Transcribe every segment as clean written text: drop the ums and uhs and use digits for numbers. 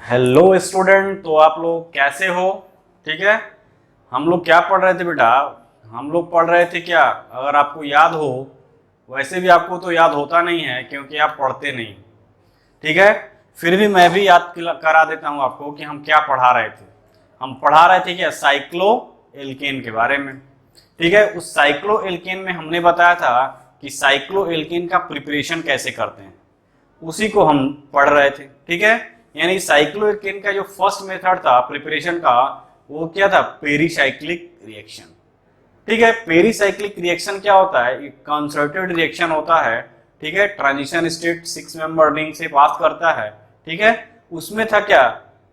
Hello student, तो आप लोग कैसे हो? ठीक है। हम लोग क्या पढ़ रहे थे बेटा? हम लोग पढ़ रहे थे क्या, अगर आपको याद हो। वैसे भी आपको तो याद होता नहीं है क्योंकि आप पढ़ते नहीं। ठीक है। फिर भी मैं भी याद करा देता हूं आपको कि हम क्या पढ़ा रहे थे। हम पढ़ा रहे थे क्या, साइक्लो एल्केन के बारे में। ठीक है। उस साइक्लो एल्केन में हमने बताया था कि साइक्लो एल्केन का प्रिपरेशन कैसे करते हैं, उसी को हम पढ़ रहे थे। ठीक है। यानी साइक्लोएल्केन का जो फर्स्ट मेथड था प्रिपरेशन का, वो क्या था, पेरीसाइक्लिक रिएक्शन। ठीक है। पेरीसाइक्लिक रिएक्शन क्या होता है? एक कंसर्टेड रिएक्शन होता है। ठीक है। ट्रांजिशन स्टेट 6 मेंबर रिंग से पास करता है। ठीक है। उसमें था क्या,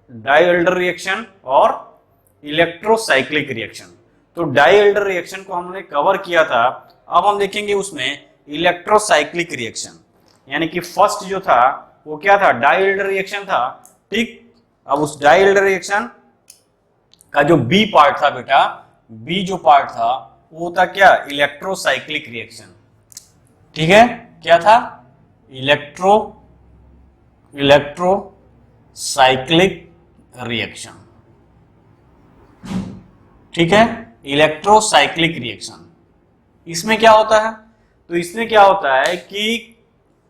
डाइएल्डर रिएक्शन और इलेक्ट्रोसाइक्लिक रिएक्शन। तो डाइएल्डर रिएक्शन को हमने कवर किया था। अब हम देखेंगे उसमें इलेक्ट्रोसाइक्लिक रिएक्शन, यानी कि फर्स्ट जो था वो क्या था, डाइएल्डर रिएक्शन था। ठीक। अब उस डाइएल्डर रिएक्शन का जो बी पार्ट था बेटा, बी जो पार्ट था वो था क्या, इलेक्ट्रोसाइक्लिक रिएक्शन। ठीक है। क्या था, इलेक्ट्रो इलेक्ट्रोसाइक्लिक रिएक्शन। ठीक है। इलेक्ट्रोसाइक्लिक रिएक्शन, इसमें क्या होता है? तो इसमें क्या होता है कि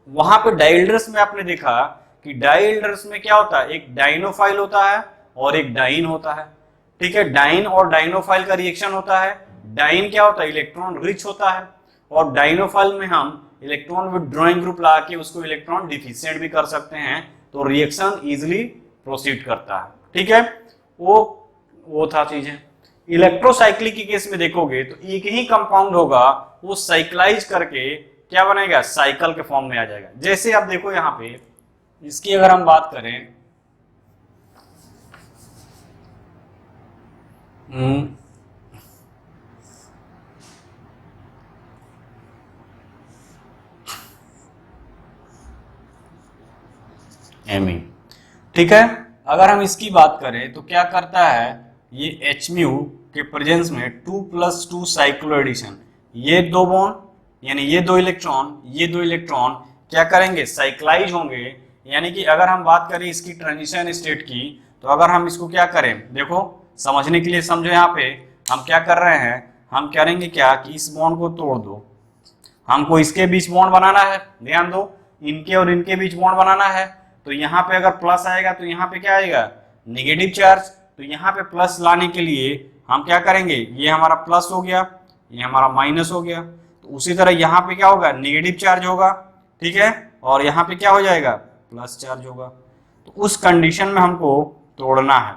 वहां पे डाइल्डर्स में आपने देखा कि डाइल्डर्स में क्या होता है, एक डाइनोफाइल होता है और एक डाइन होता है। ठीक है। डाइन और डाइनोफाइल का रिएक्शन होता है। डाइन क्या होता है, इलेक्ट्रॉन रिच होता है। और डाइनोफाइल में हम इलेक्ट्रॉन विथड्रॉइंग ग्रुप लगा के उसको इलेक्ट्रॉन डिफिशिएंट भी कर सकते हैं, तो रिएक्शन इजिली प्रोसीड करता है। ठीक है। वो था चीजें। इलेक्ट्रोसाइक्लिक के केस में देखोगे तो एक ही कंपाउंड होगा, वो साइक्लाइज करके क्या बनेगा, साइकिल के फॉर्म में आ जाएगा। जैसे आप देखो यहां पे, इसकी अगर हम बात करें, एमी। ठीक है। अगर हम इसकी बात करें तो क्या करता है, ये एच म्यू के प्रेजेंस में 2+2 साइक्लो एडिशन, ये दो बॉन्ड यानी ये दो इलेक्ट्रॉन क्या करेंगे, साइक्लाइज होंगे। यानी कि अगर हम बात करें इसकी ट्रांजिशन स्टेट की, तो अगर हम इसको क्या करें, देखो समझने के लिए समझो, यहाँ पे हम क्या कर रहे हैं, हम करेंगे क्या कि इस बॉन्ड को तोड़ दो। हमको इसके बीच बॉन्ड बनाना है, ध्यान दो, इनके और इनके बीच बॉन्ड बनाना है। तो यहाँ पे अगर प्लस आएगा तो यहाँ पे क्या आएगा, निगेटिव चार्ज। तो यहाँ पे प्लस लाने के लिए हम क्या करेंगे, ये हमारा प्लस हो गया, ये हमारा माइनस हो गया। तो उसी तरह यहाँ पे क्या होगा, निगेटिव चार्ज होगा। ठीक है। और यहाँ पे क्या हो जाएगा, प्लस चार्ज होगा। तो उस कंडीशन में हमको तोड़ना है।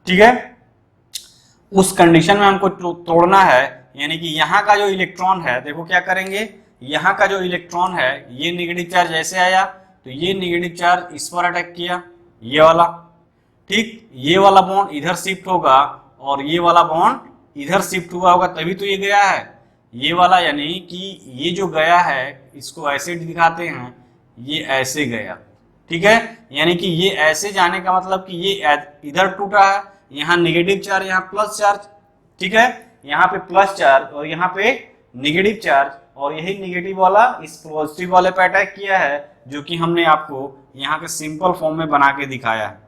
ठीक है। उस कंडीशन में हमको तोड़ना है, यानी कि यहाँ का जो इलेक्ट्रॉन है, देखो क्या करेंगे, यहाँ का जो इलेक्ट्रॉन है, ये निगेटिव चार्ज ऐसे आया, तो ये निगेटिव चार्ज इस पर अटैक किया, ये वाला। ठीक। ये वाला बॉन्ड इधर शिफ्ट होगा और ये वाला बॉन्ड इधर शिफ्ट हुआ होगा, तभी तो ये गया है, ये वाला। यानी कि ये जो गया है, इसको ऐसे दिखाते हैं, ये ऐसे गया। ठीक है। यानी कि ये ऐसे जाने का मतलब कि ये इधर टूटा है, यहाँ निगेटिव चार्ज, यहाँ प्लस चार्ज। ठीक है। यहाँ पे प्लस चार्ज और यहाँ पे निगेटिव चार्ज, और यही निगेटिव वाला इस पॉजिटिव वाले पे अटैक किया है, जो कि हमने आपको यहाँ के सिंपल फॉर्म में बना के दिखाया है।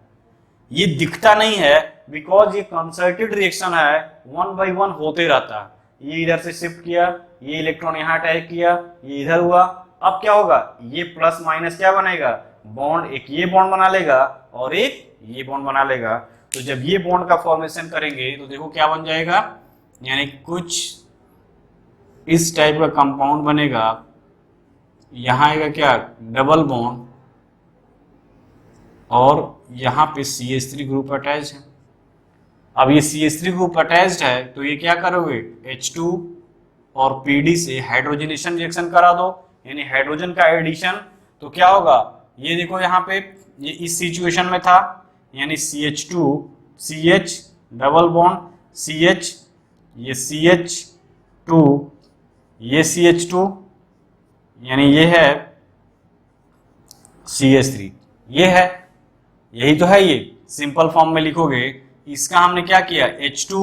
ये दिखता नहीं है बिकॉज ये कंसर्टेड रिएक्शन है, 1 बाय 1 होते रहता है। ये इधर से शिफ्ट किया, ये इलेक्ट्रॉन यहाँ अटैक किया, ये इधर हुआ। अब क्या होगा, ये प्लस माइनस क्या बनेगा, बॉन्ड, एक ये बॉन्ड बना लेगा और एक ये बॉन्ड बना लेगा। तो जब ये बॉन्ड का फॉर्मेशन करेंगे तो देखो क्या बन जाएगा, यानी कुछ इस टाइप का कंपाउंड बनेगा। यहां आएगा क्या, डबल बॉन्ड, और यहां पे CH3 ग्रुप अटैच है। अब ये CH3 ग्रुप अटैच्ड है, तो ये क्या करोगे, H2 और PD से हाइड्रोजनेशन रिएक्शन करा दो, यानी हाइड्रोजन का एडिशन। तो क्या होगा, ये देखो यहाँ पे, ये इस सिचुएशन में था, यानी CH2 CH double bond CH, ये CH2 ये CH2, यानी ये है CH3, ये है, यही तो है। ये सिंपल फॉर्म में लिखोगे, इसका हमने क्या किया, H2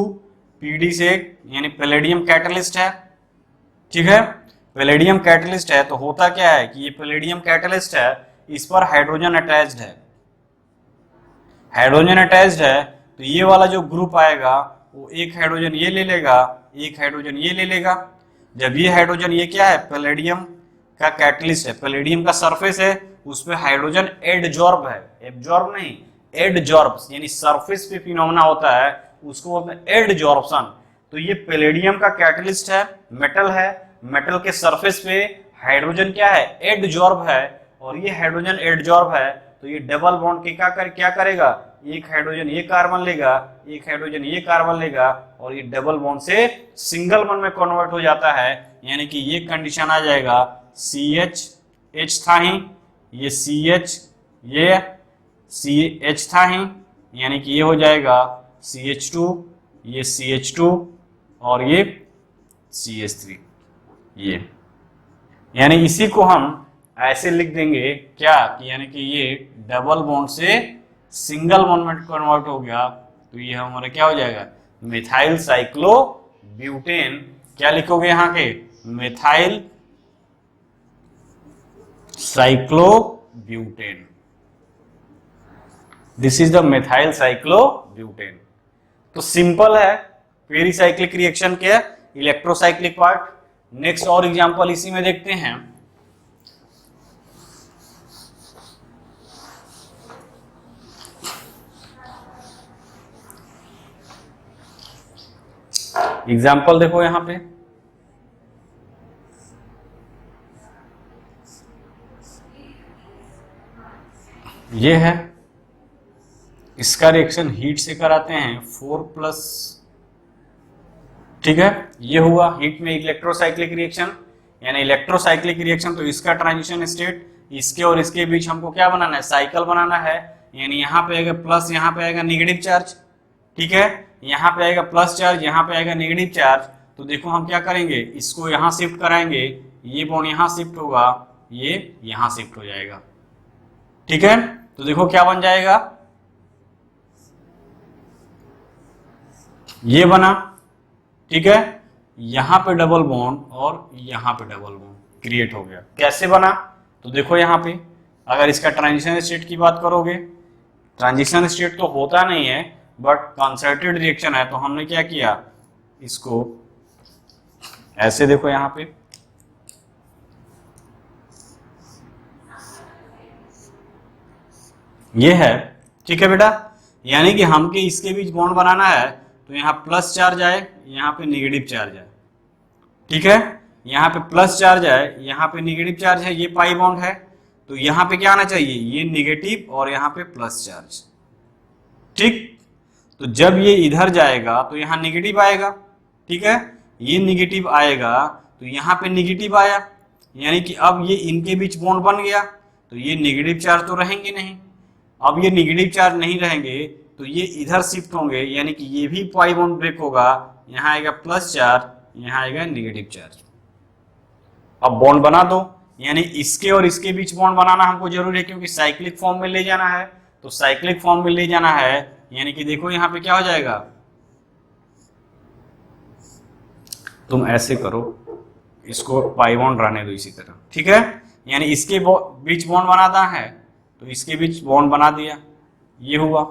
PD से, यानी पैलेडियम कैटलिस्ट है। ठीक है। पैलेडियम कैटलिस्ट है, तो होता क्या है कि ये पैलेडियम कैटलिस्ट है, इस पर हाइड्रोजन अटैच्ड है। हाइड्रोजन अटैच्ड है तो ये वाला जो ग्रुप आएगा वो एक हाइड्रोजन ये ले लेगा, एक हाइड्रोजन ये ले लेगा। जब ये हाइड्रोजन, ये क्या है, पैलेडियम का कैटलिस्ट है, पैलेडियम का सरफेस है, उस पे हाइड्रोजन एडजॉर्ब है, एब्जॉर्ब नहीं, एडजॉर्ब, यानी सरफेस पे फिनोमेना होता है, उसको बोलते हैं एडजॉर्प्शन। तो ये पैलेडियम का कैटलिस्ट है, मेटल है, मेटल के सरफेस पे हाइड्रोजन क्या है, एडजॉर्ब है, और ये हाइड्रोजन एडजॉर्ब है तो ये डबल बॉन्ड के क्या करेगा, एक हाइड्रोजन ये कार्बन लेगा, एक हाइड्रोजन ये कार्बन लेगा, और ये डबल बॉन्ड से सिंगल बॉन्ड में कन्वर्ट हो जाता है। यानी कि ये कंडीशन आ जाएगा CH, H था ही, ये CH, ये CH था ही, यानी कि ये हो जाएगा CH2, ये CH2 और ये CH3, ये यानी इसी को हम ऐसे लिख देंगे क्या कि यानी कि ये डबल बॉन्ड से सिंगल बॉन्ड में कन्वर्ट हो गया, तो ये हमारा क्या हो जाएगा, मिथाइल साइक्लोब्यूटेन। क्या लिखोगे यहाँ के, methyl cyclobutane, this is the methyl cyclobutane. तो सिंपल है, पेरिसाइक्लिक रिएक्शन के इलेक्ट्रोसाइक्लिक पार्ट। नेक्स्ट और एग्जांपल इसी में देखते हैं। एग्जाम्पल देखो यहां पे, ये है, इसका रिएक्शन हीट से कराते हैं 4+, ठीक है, ये हुआ हीट में इलेक्ट्रोसाइक्लिक रिएक्शन, यानी इलेक्ट्रोसाइक्लिक रिएक्शन। तो इसका ट्रांजिशन स्टेट, इसके और इसके बीच हमको क्या बनाना है, साइकिल बनाना है, यानी यहाँ पे आएगा प्लस, यहाँ पे आएगा नेगेटिव चार्ज, ठीक है, यहाँ पे आएगा प्लस चार्ज, यहाँ पे आएगा नेगेटिव चार्ज। तो देखो हम क्या करेंगे, इसको यहाँ शिफ्ट कराएंगे, ये बॉन्ड यहाँ शिफ्ट होगा, ये यहाँ शिफ्ट हो जाएगा, ठीक है। तो देखो क्या बन जाएगा, ये बना, ठीक है, यहां पे डबल बॉन्ड और यहां पे डबल बॉन्ड क्रिएट हो गया। कैसे बना, तो देखो यहां पे अगर इसका ट्रांजिशन स्टेट की बात करोगे, ट्रांजिशन स्टेट तो होता नहीं है बट कंसर्टेड रिएक्शन है, तो हमने क्या किया, इसको ऐसे देखो यहां पे, ये है, ठीक है बेटा, यानी कि हमके इसके बीच बॉन्ड बनाना है, तो यहाँ प्लस चार्ज आए, यहाँ पे नेगेटिव चार्ज आए, ठीक है, यहाँ पे प्लस चार्ज आए, यहाँ पे नेगेटिव चार्ज है, ये पाई बॉन्ड है, तो यहाँ पे क्या आना चाहिए, ये नेगेटिव और यहाँ पे प्लस चार्ज, ठीक। तो जब ये इधर जाएगा तो यहाँ नेगेटिव आएगा, ठीक है, ये नेगेटिव आएगा तो यहाँ पे नेगेटिव आया, यानी कि अब ये इनके बीच बॉन्ड बन गया, तो ये नेगेटिव चार्ज तो रहेंगे नहीं, अब ये नेगेटिव चार्ज नहीं रहेंगे तो ये इधर शिफ्ट होंगे, यानी कि ये भी पाई बॉन्ड ब्रेक होगा, यहाँ आएगा प्लस चार्ज, यहाँ आएगा नेगेटिव चार्ज। अब बॉन्ड बना दो, यानी इसके और इसके बीच बॉन्ड बनाना हमको जरूरी है, क्योंकि साइक्लिक फॉर्म में ले जाना है, तो साइक्लिक फॉर्म में ले जाना है, यानी कि देखो यहाँ पे क्या हो जाएगा, तुम ऐसे करो, इसको पाई बॉन्ड रहने दो इसी तरह, ठीक है, यानी इसके बीच बॉन्ड बनाना है तो इसके बीच बॉन्ड बना दिया, ये हुआ।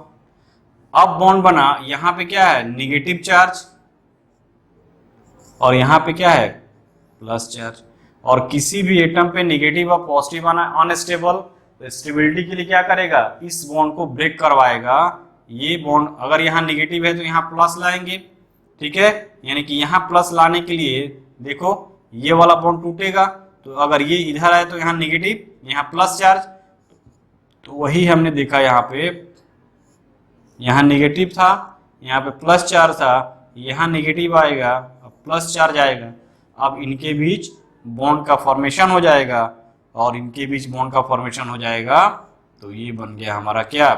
अब बॉन्ड बना, यहां पे क्या है, नेगेटिव चार्ज, और यहां पे क्या है, प्लस चार्ज, और किसी भी एटम पे नेगेटिव और पॉजिटिव आना अनस्टेबल, तो स्टेबिलिटी के लिए क्या करेगा, इस बॉन्ड को ब्रेक करवाएगा। ये बॉन्ड अगर यहाँ नेगेटिव है तो यहाँ प्लस लाएंगे, ठीक है, यानी कि यहाँ प्लस लाने के लिए देखो ये वाला बॉन्ड टूटेगा, तो अगर ये इधर आए तो यहाँ नेगेटिव, यहाँ प्लस चार्ज, तो वही हमने देखा, यहाँ पे यहाँ नेगेटिव था, यहाँ पे प्लस चार्ज था, यहाँ नेगेटिव आएगा, अब प्लस चार्ज आएगा, अब इनके बीच बॉन्ड का फॉर्मेशन हो जाएगा, और इनके बीच बॉन्ड का फॉर्मेशन हो जाएगा, तो ये बन गया हमारा क्या,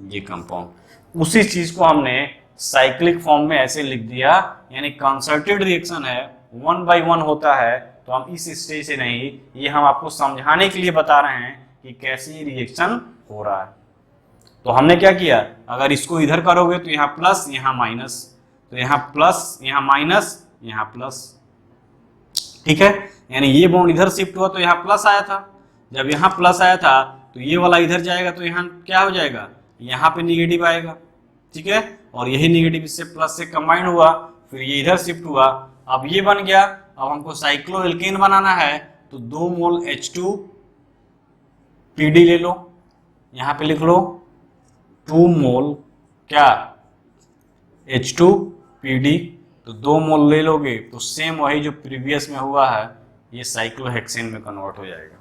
ये कंपाउंड। उसी चीज को हमने साइक्लिक फॉर्म में ऐसे लिख दिया, यानी कंसर्टेड रिएक्शन है, 1 by 1 होता है, तो हम इस स्टेज से नहीं, ये हम आपको समझाने के लिए बता रहे हैं कि कैसे ये रिएक्शन हो रहा है। तो हमने क्या किया, अगर इसको इधर करोगे तो यहाँ प्लस, यहाँ माइनस, तो यहाँ प्लस, यहाँ माइनस, यहाँ प्लस, ठीक है, यानी ये बॉन्ड इधर शिफ्ट हुआ तो यहाँ प्लस आया था, जब यहाँ प्लस आया था तो ये वाला इधर जाएगा तो यहाँ क्या हो जाएगा, यहाँ पे निगेटिव आएगा, ठीक है, और यही निगेटिव इससे प्लस से कंबाइन हुआ, फिर ये इधर शिफ्ट हुआ, अब ये बन गया। अब हमको साइक्लोएल्केन बनाना है तो 2 मोल H2PD ले लो, यहाँ पे लिख लो 2 मोल क्या H2PD, तो 2 मोल ले लोगे तो सेम वही जो प्रीवियस में हुआ है ये साइक्लोहेक्सेन में कन्वर्ट हो जाएगा।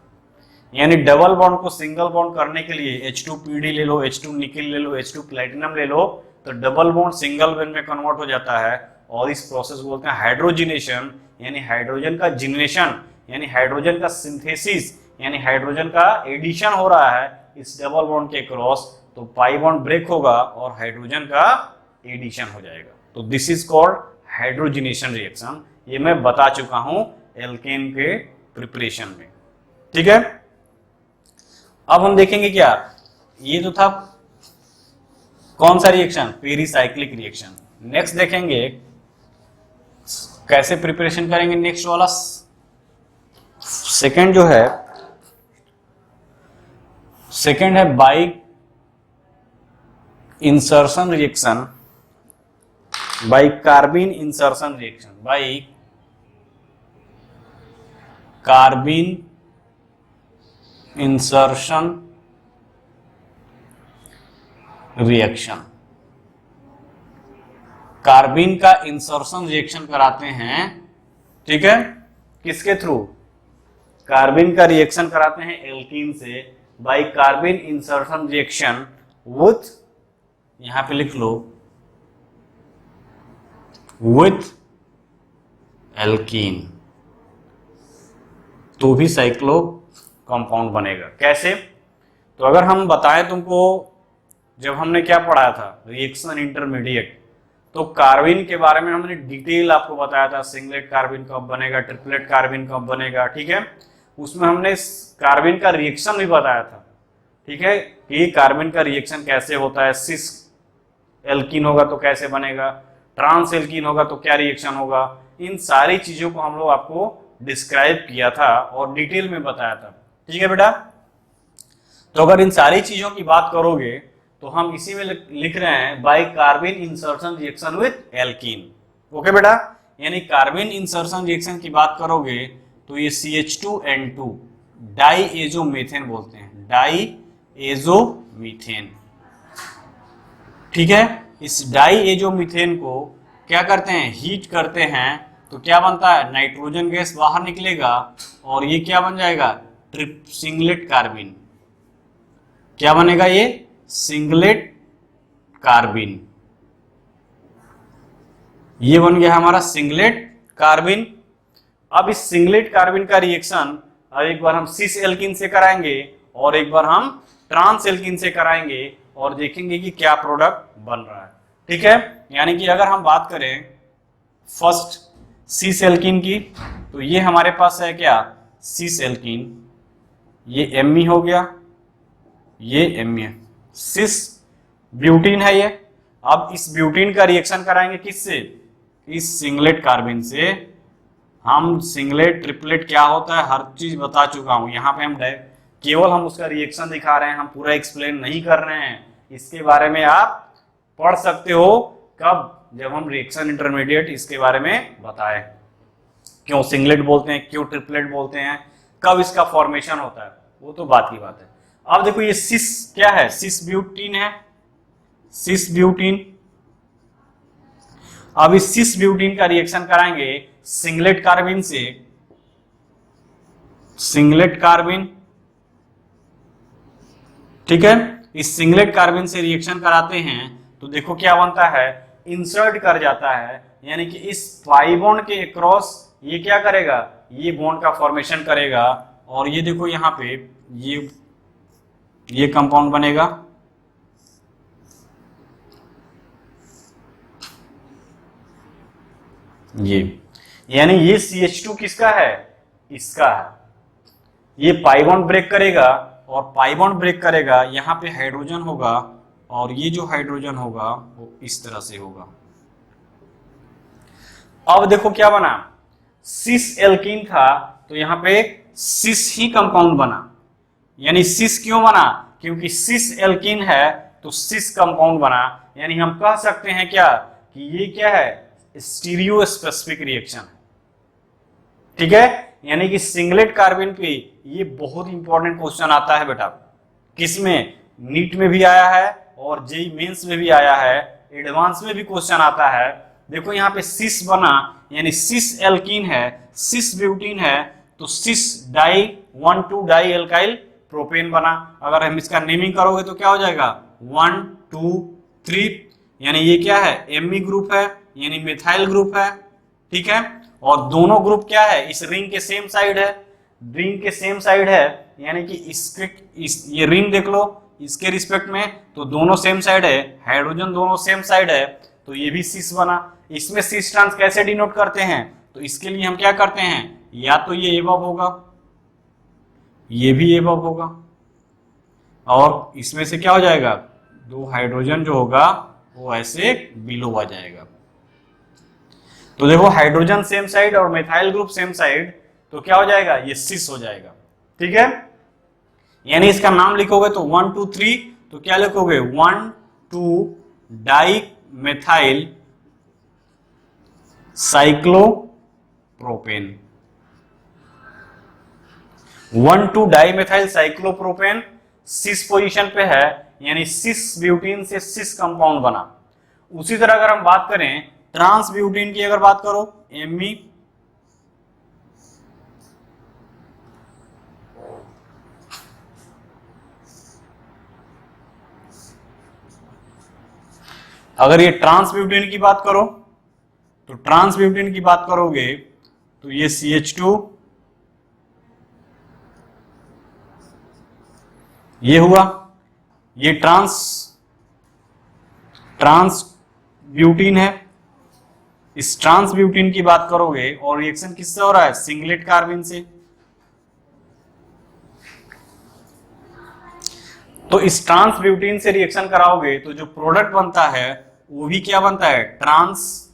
यानी डबल बॉन्ड को सिंगल बॉन्ड करने के लिए H2PD ले लो, H2 निकिल ले लो, H2 प्लेटिनम ले लो, तो डबल बॉन्ड सिंगल बॉन्ड में कन्वर्ट हो जाता है, और इस प्रोसेस को बोलते हैं हाइड्रोजिनेशन, यानी हाइड्रोजन का जिनेशन, यानी हाइड्रोजन का सिंथेसिस, यानी हाइड्रोजन का एडिशन हो रहा है इस डबल बॉन्ड के क्रॉस, तो पाई बॉन्ड ब्रेक होगा और हाइड्रोजन का एडिशन हो जाएगा। तो this is called hydrogenation reaction. ये मैं बता चुका हूं एल्केन के प्रिपरेशन में, ठीक है। अब हम देखेंगे क्या, ये तो था कौन सा रिएक्शन, पेरीसाइक्लिक रिएक्शन। नेक्स्ट देखेंगे कैसे प्रिपरेशन करेंगे, नेक्स्ट वाला सेकंड जो है, सेकंड है by insertion reaction, by carbene insertion reaction, by carbene insertion reaction. Carbene का इंसर्शन रिएक्शन कराते हैं, ठीक है, किसके थ्रू, कार्बिन का रिएक्शन कराते हैं एल्कीन से by carbene insertion reaction with, यहां पे लिख लो विथ एल्कीन, तो भी साइक्लो कंपाउंड बनेगा। कैसे, तो अगर हम बताएं तुमको, जब हमने क्या पढ़ाया था रिएक्शन इंटरमीडिएट, तो कार्बिन के बारे में हमने डिटेल आपको बताया था, सिंगलेट कार्बिन कब बनेगा, ट्रिपलेट कार्बिन कब बनेगा, ठीक है। उसमें हमने कार्बिन का रिएक्शन भी बताया था, ठीक है, कि कार्बिन का रिएक्शन कैसे होता है, सिस एल्कीन होगा तो कैसे बनेगा, ट्रांस एल्कीन होगा तो क्या रिएक्शन होगा, इन सारी चीजों को हम लोग आपको डिस्क्राइब किया था और डिटेल में बताया था, ठीक है बेटा। तो अगर इन सारी चीजों की बात करोगे तो हम इसी में लिख रहे हैं by carbene insertion reaction with alkene, okay बेटा। यानी कार्बिन इंसर्शन रिएक्शन की बात करोगे तो ये CH2N2 डाई एजोमीथेन बोलते हैं, डाई एजोमीथेन, ठीक है। इस डाई एजोमीथेन को क्या करते हैं, हीट करते हैं, तो क्या बनता है, नाइट्रोजन गैस बाहर निकलेगा और ये क्या बन जाएगा, सिंगलेट कार्बिन, क्या बनेगा, ये सिंगलेट कार्बिन, ये बन गया हमारा सिंगलेट कार्बिन। अब इस सिंगलेट कार्बिन का रिएक्शन अब एक बार हम सिस एल्कीन से कराएंगे और एक बार हम ट्रांस एल्कीन से कराएंगे और देखेंगे कि क्या प्रोडक्ट बन रहा है, ठीक है। यानी कि अगर हम बात करें फर्स्ट सिस एल्कीन की, तो ये हमारे पास है क्या, सिस एल्कीन, ये Me हो गया, ये Me है, सिस ब्यूटीन है ये। अब इस ब्यूटीन का रिएक्शन कराएंगे किससे, इस सिंगलेट कार्बिन से। हम सिंगलेट ट्रिपलेट क्या होता है हर चीज बता चुका हूं, यहाँ पे हम केवल हम उसका रिएक्शन दिखा रहे हैं, हम पूरा एक्सप्लेन नहीं कर रहे हैं। इसके बारे में आप पढ़ सकते हो, कब, जब हम रिएक्शन इंटरमीडिएट इसके बारे में बताएं, क्यों सिंगलेट बोलते हैं, क्यों ट्रिपलेट बोलते हैं, कब इसका फॉर्मेशन होता है, वो तो बात की बात है। अब देखो ये सिस क्या है, सिस ब्यूटीन है, सिस ब्यूटीन। अब इस सिस ब्यूटीन का रिएक्शन कराएंगे सिंगलेट कार्बिन से, सिंगलेट कार्बिन, ठीक है। इस सिंगलेट कार्बिन से रिएक्शन कराते हैं तो देखो क्या बनता है, इंसर्ट कर जाता है, यानी कि इस पाई बॉन्ड के अक्रॉस ये क्या करेगा, ये बॉन्ड का फॉर्मेशन करेगा, और ये देखो यहाँ पे ये कंपाउंड बनेगा, ये, यानी ये CH2 किसका है, इसका है। ये पाई बॉन्ड ब्रेक करेगा और पाई बॉन्ड ब्रेक करेगा, यहाँ पे हाइड्रोजन होगा और ये जो हाइड्रोजन होगा वो इस तरह से होगा। अब देखो क्या बना, सिस एल्कीन था तो यहाँ पे सिस ही कंपाउंड बना। यानी सिस क्यों बना, क्योंकि सिस एल्कीन है तो सिस कंपाउंड बना, यानी हम कह सकते हैं क्या कि ये क्या है, स्टीरियो स्पेसिफिक रिएक्शन। ठीक है, यानी कि सिंगलेट कार्बन पे ये बहुत इंपॉर्टेंट क्वेश्चन आता है बेटा, किसमें, नीट में भी आया है और जेई मेंस में भी आया है, एडवांस में भी क्वेश्चन आता है। देखो यहाँ पे सिस बना, यानी सिस एल्कीन है, सिस ब्यूटीन है, तो सिस डाई 1,2 डाई एल्काइल प्रोपेन बना। अगर हम इसका नेमिंग करोगे तो क्या हो जाएगा, 1 2 3, यानी ये क्या है, एमी ग्रुप है, यानी मिथाइल ग्रुप है। ठीक है, और दोनों ग्रुप क्या है, इस रिंग के सेम साइड है, रिंग के सेम साइड है, यानी कि ये रिंग देख लो इसके रिस्पेक्ट में, तो दोनों सेम साइड है, हाइड्रोजन दोनों सेम साइड है, तो ये भी सिस बना। इसमें सिस ट्रांस कैसे डिनोट करते हैं, तो इसके लिए हम क्या करते हैं, या तो ये एबव होगा, ये भी एबव होगा, और इसमें से क्या हो जाएगा, दो हाइड्रोजन जो होगा वो ऐसे बिलो आ जाएगा। तो देखो हाइड्रोजन सेम साइड और मिथाइल ग्रुप सेम साइड, तो क्या हो जाएगा, ये सिस हो जाएगा। ठीक है, यानी इसका नाम लिखोगे तो 1 2 3, तो क्या लिखोगे, 1 2 dimethyl cyclopropane, 1 2 dimethyl cyclopropane cis position पे है, यानी सिस ब्यूटीन से सिस कंपाउंड बना। उसी तरह अगर हम बात करें ट्रांस ब्यूटीन की, अगर बात करो एमी, अगर ये ट्रांस ब्यूटीन की बात करो, तो ट्रांस ब्यूटीन की बात करोगे तो ये CH2, ये हुआ, ये ट्रांस ब्यूटीन है। इस ट्रांस ब्यूटीन की बात करोगे और रिएक्शन किससे हो रहा है, सिंगलेट कार्बन से। तो इस ट्रांस ब्यूटीन से रिएक्शन कराओगे तो जो प्रोडक्ट बनता है वो भी क्या बनता है, ट्रांस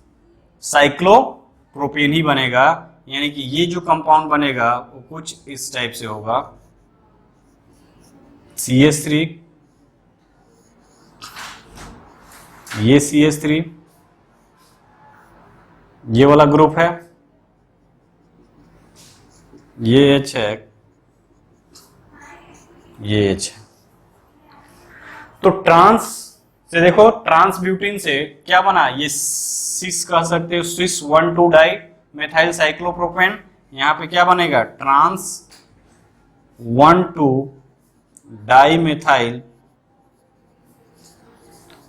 साइक्लोप्रोपेन ही बनेगा, यानी कि ये जो कंपाउंड बनेगा वो कुछ इस टाइप से होगा, CH3, ये CH3, ये वाला ग्रुप है, ये H है, ये H है। तो ट्रांस से देखो, ट्रांस ब्यूटीन से क्या बना, ये सिस कह सकते हो, सिस 1 2 डाई मेथाइल साइक्लोप्रोपेन, यहां पे क्या बनेगा, ट्रांस 1 2 डाई मेथाइल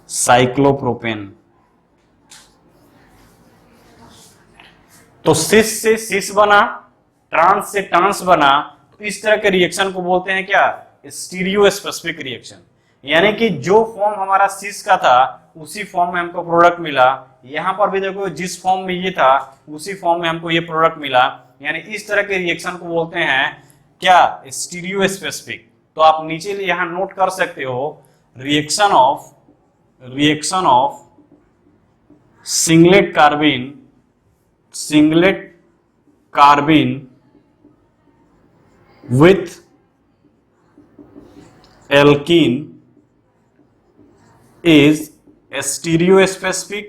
साइक्लोप्रोपेन। तो सिस से सिस बना, ट्रांस से ट्रांस बना, तो इस तरह के रिएक्शन को बोलते हैं क्या, स्टीरियो स्पेसिफिक रिएक्शन। यानी कि जो फॉर्म हमारा सिस का था उसी फॉर्म में हमको प्रोडक्ट मिला, यहां पर भी देखो जिस फॉर्म में ये था उसी फॉर्म में हमको ये प्रोडक्ट मिला, यानी इस तरह के रिएक्शन को बोलते हैं क्या, स्टीरियो स्पेसिफिक। तो आप नीचे यहां नोट कर सकते हो, reaction of singlet कार्बिन with alkene is stereospecific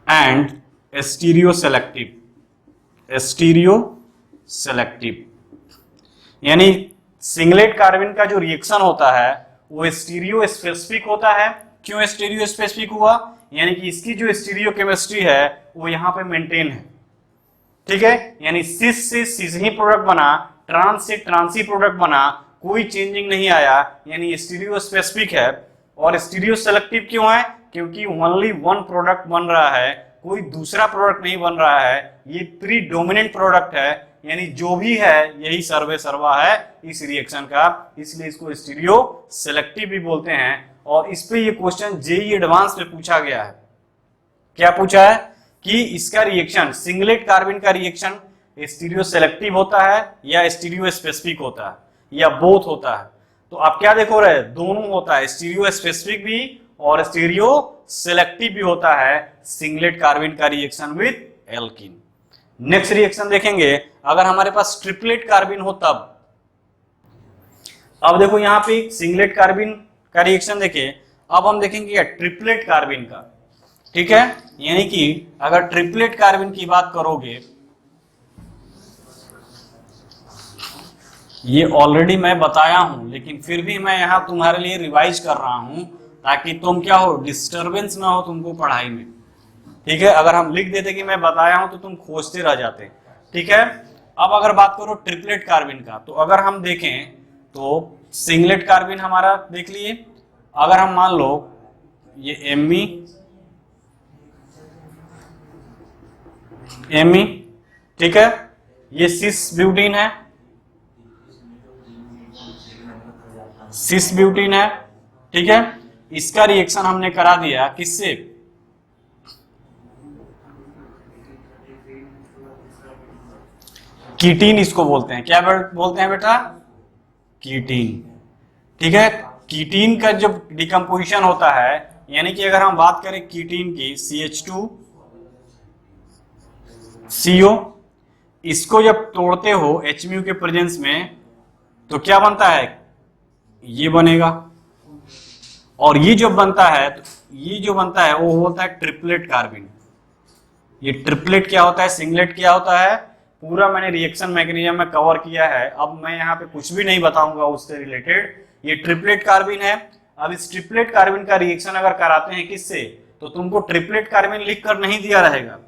and stereoselective, यानी सिंगलेट कार्बन का जो रिएक्शन होता है वो स्टीरियो स्पेसिफिक होता है। क्यों स्टीरियो स्पेसिफिक हुआ, यानी कि इसकी जो स्टीरियो केमिस्ट्री है वो यहां पे मेंटेन है। ठीक है, यानी सिस से सिस ही प्रोडक्ट बना, ट्रांस से ट्रांस ही प्रोडक्ट बना, कोई चेंजिंग नहीं आया, यानी स्टीरियो स्पेसिफिक है। और स्टीरियो सेलेक्टिव क्यों है, क्योंकि ओनली वन प्रोडक्ट बन रहा है, कोई दूसरा प्रोडक्ट नहीं बन रहा है, ये प्रीडोमिनेंट प्रोडक्ट है, यानी जो भी है यही सर्वे सर्वा है इस रिएक्शन का, इसलिए इसको स्टीरियो सेलेक्टिव भी बोलते हैं। और इस पे ये क्वेश्चन जेईई एडवांस में पूछा गया है। क्या पूछा है कि इसका रिएक्शन, सिंगलेट कार्बन का रिएक्शन स्टीरियो सेलेक्टिव होता है या स्टीरियो स्पेसिफिक होता है या बोथ होता है। तो आप क्या देखो रहे, दोनों होता है, स्टीरियो स्पेसिफिक भी और स्टीरियो सेलेक्टिव भी होता है सिंगलेट कार्बन का reaction with alkene. Next reaction देखेंगे, अगर हमारे पास ट्रिपलेट कार्बन हो तब, अब देखो यहाँ पे सिंगलेट कार्बिन का रिएक्शन देखे, अब हम देखेंगे ट्रिपलेट कार्बिन का। ठीक है, यानी कि अगर ट्रिपलेट कार्बिन की बात करोगे, ये ऑलरेडी मैं बताया हूं, लेकिन फिर भी मैं यहाँ तुम्हारे लिए रिवाइज कर रहा हूं ताकि तुम क्या हो, डिस्टरबेंस ना हो तुमको पढ़ाई में। ठीक है, अगर हम लिख देते कि मैं बताया हूं तो तुम खोजते रह जाते। ठीक है, अब अगर बात करो ट्रिपलेट कार्बिन का, तो अगर हम देखें तो सिंगलेट कार्बिन हमारा देख लिए, अगर हम मान लो ये एमी एमी, ठीक है, ये सिस ब्यूटीन है, सिस ब्यूटीन है। ठीक है, इसका रिएक्शन हमने करा दिया किससे, कीटीन इसको बोलते हैं। क्या बोलते हैं बेटा, कीटीन। ठीक है, कीटीन का जब डिकम्पोजिशन होता है, यानी कि अगर हम बात करें कीटीन की CH2CO, इसको जब तोड़ते हो HMU के प्रेजेंस में तो क्या बनता है, ये बनेगा। और ये जो बनता है, तो ये जो बनता है वो होता है ट्रिपलेट कार्बिन। ये ट्रिपलेट क्या होता है, सिंगलेट क्या होता है, पूरा मैंने रिएक्शन मैकेनिज्म में कवर किया है। अब मैं यहाँ पे कुछ भी नहीं बताऊंगा उससे रिलेटेड। ये ट्रिपलेट कार्बिन है। अब इस ट्रिपलेट कार्बिन का रिएक्शन अगर कराते हैं किससे, तो तुमको ट्रिपलेट कार्बिन लिख कर नहीं दिया रहेगा।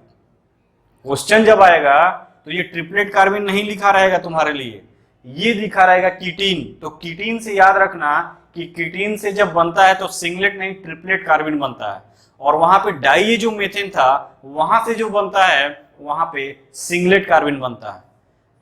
क्वेश्चन जब आएगा तो ये ट्रिपलेट कार्बिन नहीं लिखा रहेगा तुम्हारे लिए, ये लिखा रहेगा कीटीन। तो कीटीन से याद रखना कि कीटीन से जब बनता है तो सिंगलेट नहीं ट्रिपलेट कार्बिन बनता है, और वहां पे डाई जो मीथेन था वहां से जो बनता है वहां पे सिंगलेट कार्बिन बनता है।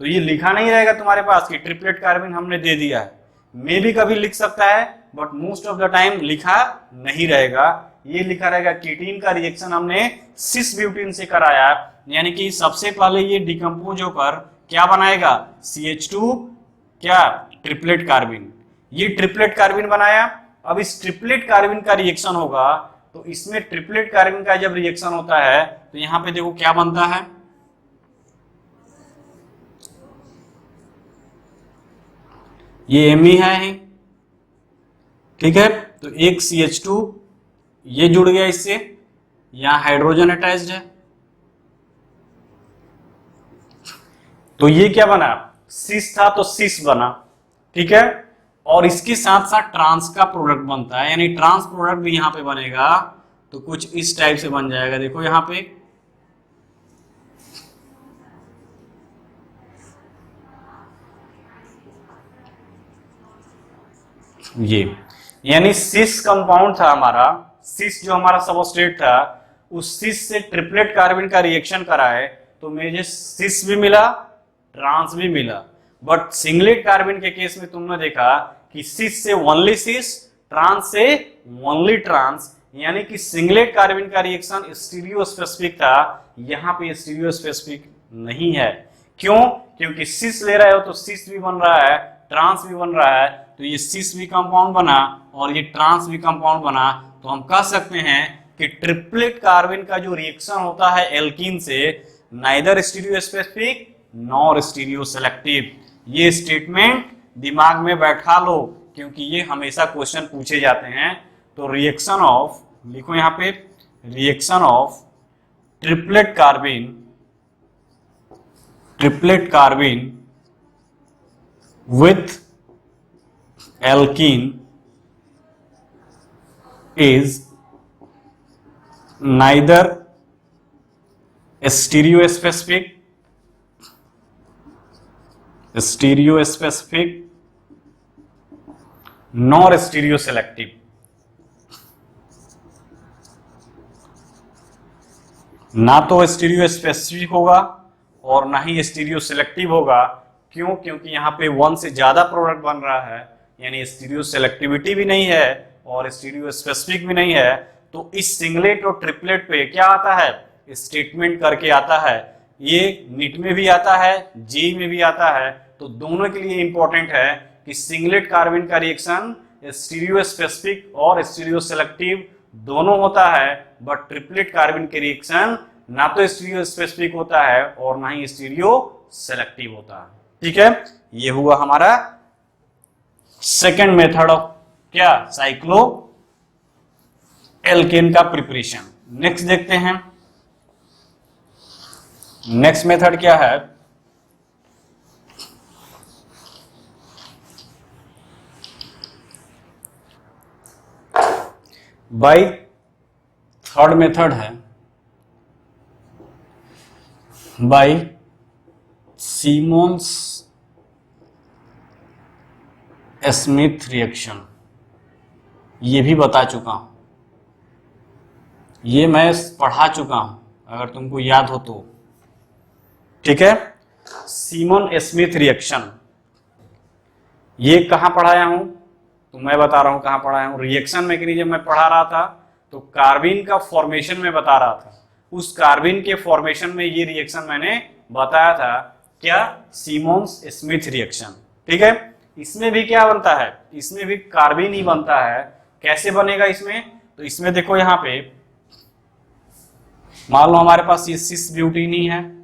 तो ये लिखा नहीं रहेगा तुम्हारे पास कि ट्रिपलेट कार्बिन हमने दे दिया है। मे भी कभी लिख सकता है, but most of the time लिखा नहीं रहेगा। ये लिखा रहेगा कीटीन का रिएक्शन हमने सिस ब्यूटीन से कराया, यानी कि सबसे पहले ये डिकम्पोज होकर क्या बनाएगा, CH2 क्या, ट्रिपलेट कार्बिन। ये ट्रिपलेट कार्बिन बनाया। अब इस ट्रिपलेट कार्बिन का रिएक्शन होगा, तो इसमें ट्रिपलेट कार्बिन का जब रिएक्शन होता है तो यहां पे देखो क्या बनता है, ये Me है। ठीक है, तो एक CH2 ये जुड़ गया इससे, यहां हाइड्रोजन अटैच्ड है, तो ये क्या बना, सिस था तो सिस बना। ठीक है, और इसके साथ साथ ट्रांस का प्रोडक्ट बनता है, यानी ट्रांस प्रोडक्ट भी यहां पे बनेगा। तो कुछ इस टाइप से बन जाएगा, देखो यहां पे ये, यानी सिस कंपाउंड था हमारा, सिस जो हमारा सबस्ट्रेट था, उस सिस से ट्रिपलेट कार्बिन का रिएक्शन कराए तो मुझे सिस भी मिला, ट्रांस भी मिला। बट सिंगलेट कार्बिन के केस में तुमने देखा कि सिस से ओनली सिस, ट्रांस से ओनली ट्रांस, यानी कि सिंगलेट कार्बिन का रिएक्शन स्टीरियो स्पेसिफिक था, यहां पे स्टीरियो स्पेसिफिक नहीं है। क्यों, क्योंकि सिस ले रहे हो तो सिस भी बन रहा है, ट्रांस भी बन रहा है, तो ये सिस भी कंपाउंड बना और ये ट्रांस भी कंपाउंड बना। तो हम कह सकते हैं कि ट्रिपलेट कार्बिन का जो रिएक्शन होता है एल्कीन से, neither stereo specific nor stereo selective. ये स्टेटमेंट दिमाग में बैठा लो, क्योंकि ये हमेशा क्वेश्चन पूछे जाते हैं। तो रिएक्शन ऑफ, लिखो यहां पे, reaction of triplet कार्बिन with alkene is neither stereospecific nor stereoselective। ना तो स्टीरियो स्पेसिफिक होगा और ना ही स्टीरियो सेलेक्टिव होगा। क्यों, क्योंकि यहाँ पे वन से ज्यादा प्रोडक्ट बन रहा है, यानी स्टीरियो सेलेक्टिविटी भी नहीं है और स्टीरियो स्पेसिफिक भी नहीं है। तो इस सिंगलेट और ट्रिपलेट पे क्या आता है, स्टेटमेंट करके आता है। ये नीट में भी आता है, जी में भी आता है। तो दोनों के लिए इंपॉर्टेंट है कि सिंगलेट कार्बिन का रिएक्शन स्टीरियो स्पेसिफिक और स्टीरियो सेलेक्टिव दोनों होता है, बट ट्रिपलेट कार्बिन के रिएक्शन ना तो स्टीरियो स्पेसिफिक होता है और ना ही स्टीरियो सेलेक्टिव होता है। ठीक है, ये हुआ हमारा सेकेंड मेथड ऑफ क्या, साइक्लो एल्केन का प्रिपरेशन। नेक्स्ट देखते हैं, नेक्स्ट मेथड क्या है, बाय थर्ड मेथड है बाय सीमोन्स स्मिथ रिएक्शन। ये भी बता चुका हूं, ये मैं पढ़ा चुका हूं, अगर तुमको याद हो तो। ठीक है, सीमोन स्मिथ रिएक्शन ये कहां पढ़ाया हूं, तो मैं बता रहा हूं कहां पढ़ाया हूं। रिएक्शन मैकेनिज्म में पढ़ा रहा था, तो कार्बिन का फॉर्मेशन में बता रहा था। उस कार्बिन के फॉर्मेशन में ये रिएक्शन मैंने बताया था, क्या, सीमोन्स स्मिथ रिएक्शन। ठीक है, इसमें भी क्या बनता है, इसमें भी कार्बिन ही बनता है। कैसे बनेगा इसमें, तो इसमें देखो यहां पे मान लो हमारे पास ये सिस ब्यूटीन ही है,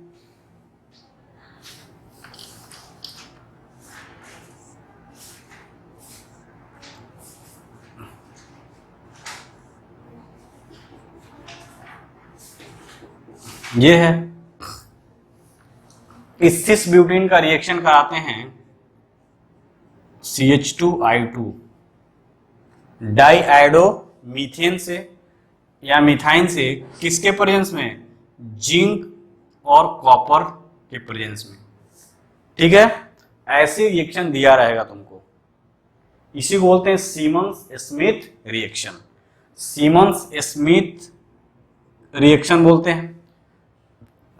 ये है। इस सिस ब्यूटीन का रिएक्शन कराते हैं CH2I2 डाईआइडो मीथेन से या मिथाइन से, किसके प्रेजेंस में, जिंक और कॉपर के प्रेजेंस में। ठीक है, ऐसे रिएक्शन दिया रहेगा तुमको, इसी को बोलते हैं Simmons Smith reaction. Simmons Smith reaction बोलते हैं।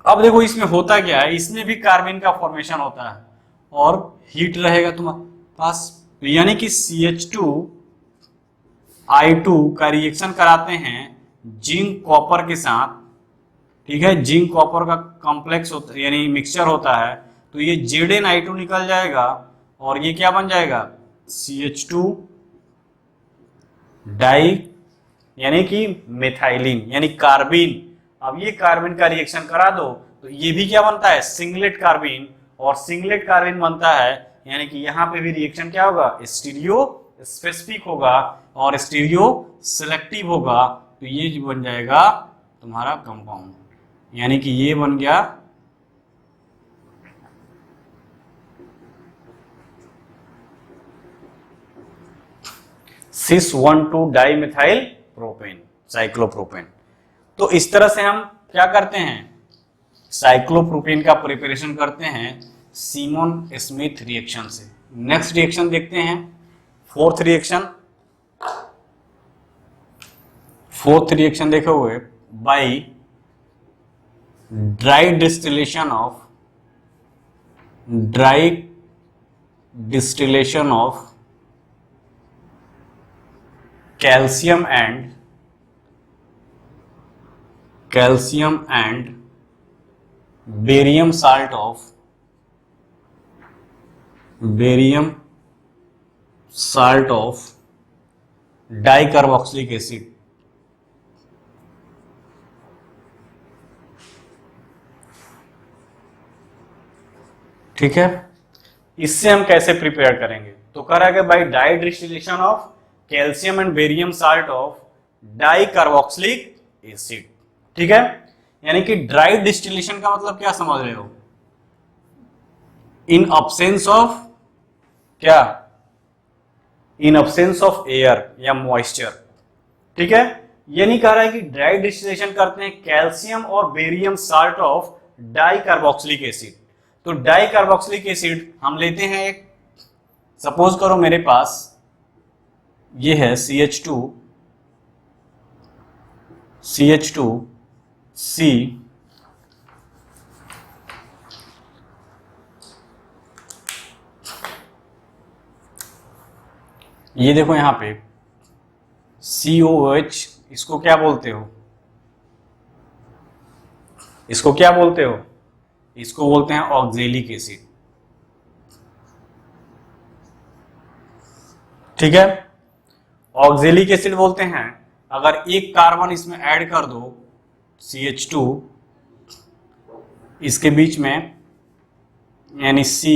अब देखो इसमें होता क्या है, इसमें भी कार्बन का फॉर्मेशन होता है और हीट रहेगा तुम्हारे पास, यानी कि CH2I2 का रिएक्शन कराते हैं जिंक कॉपर के साथ। ठीक है, जिंक कॉपर का कॉम्प्लेक्स होता यानी मिक्सचर होता है, तो ये Zn2 निकल जाएगा और ये क्या बन जाएगा, CH2 डाई यानी कि मिथाइलिन यानी कार्बिन। अब ये कार्बिन का रिएक्शन करा दो तो ये भी क्या बनता है, सिंगलेट कार्बिन, और सिंगलेट कार्बिन बनता है यानी कि यहाँ पे भी रिएक्शन क्या होगा, स्टीरियो स्पेसिफिक होगा और स्टीरियो सिलेक्टिव होगा। तो ये बन जाएगा तुम्हारा कंपाउंड, यानी कि ये बन गया cis1,2 डाइमिथाइल प्रोपेन, साइक्लोप्रोपेन। तो इस तरह से हम क्या करते हैं, साइक्लोप्रोपेन का प्रिपरेशन करते हैं सीमोन स्मिथ रिएक्शन से। नेक्स्ट रिएक्शन देखते हैं, फोर्थ रिएक्शन। फोर्थ रिएक्शन देखोगे, by dry distillation of calcium and barium salt of dicarboxylic acid. ठीक है, इससे हम कैसे प्रिपेयर करेंगे, तो कह रहा है कि by dry distillation of calcium and barium salt of dicarboxylic acid. ठीक है, यानी कि ड्राई डिस्टिलेशन का मतलब क्या समझ रहे हो, इन अब्सेंस ऑफ क्या, इन अब्सेंस ऑफ एयर या मॉइस्चर। ठीक है, ये नहीं कह रहा है कि ड्राई डिस्टिलेशन करते हैं कैल्शियम और barium salt of dicarboxylic acid. तो डाइकार्बोक्सिलिक एसिड हम लेते हैं एक, सपोज करो मेरे पास ये है CH2C, ये देखो यहां पे COOH, इसको क्या बोलते हो, इसको क्या बोलते हो, इसको बोलते हैं ऑक्जेलिक एसिड। ठीक है, ऑक्जेलिक एसिड बोलते हैं। अगर एक कार्बन इसमें ऐड कर दो CH2 इसके बीच में, यानी C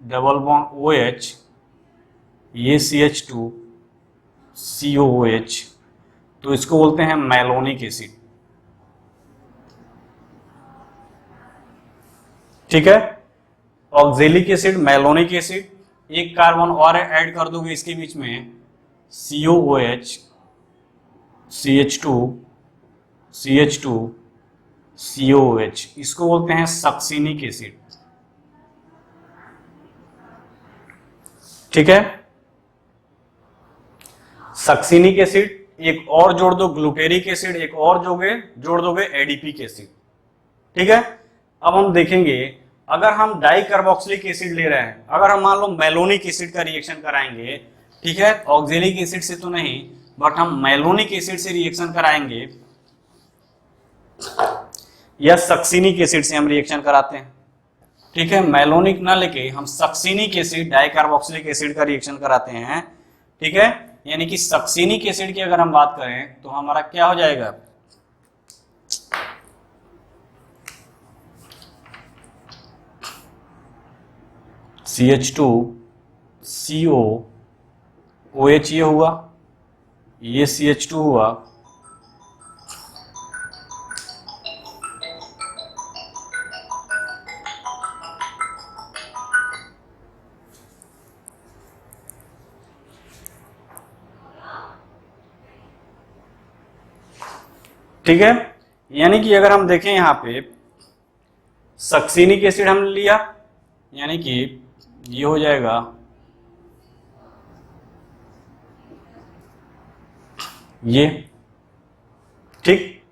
डबल बॉन्ड OH, ये CH2COOH, तो इसको बोलते हैं मैलोनिक एसिड। ठीक है, ऑक्जेलिक एसिड, मैलोनिक एसिड, एक कार्बन और ऐड कर दोगे इसके बीच में, COOH, CH2COOH, इसको बोलते हैं सक्सिनिक एसिड। ठीक है, सक्सिनिक एसिड, एक और जोड़ दो ग्लूटेरिक एसिड, एक और जोड़ दोगे एडिपिक एसिड। ठीक है, अब हम देखेंगे अगर हम डाई कार्बोक्सिलिक एसिड ले रहे हैं, अगर हम मान लो मैलोनिक एसिड का रिएक्शन कराएंगे, ठीक है, ऑक्जेलिक एसिड से तो नहीं, बट हम मैलोनिक एसिड से रिएक्शन कराएंगे या सक्सिनिक एसिड से हम रिएक्शन कराते हैं। ठीक है, मैलोनिक ना लेके हम succinic acid, di carboxylic acid का रिएक्शन कराते हैं। ठीक है, यानी कि सक्सिनिक एसिड की अगर हम बात करें तो हमारा क्या हो जाएगा, CH2COOH, ये हुआ, ये CH2 हुआ, ठीक है। यानी कि अगर हम देखें यहां पे सक्सिनिक एसिड हमने लिया, यानी कि ये हो जाएगा ये, ठीक,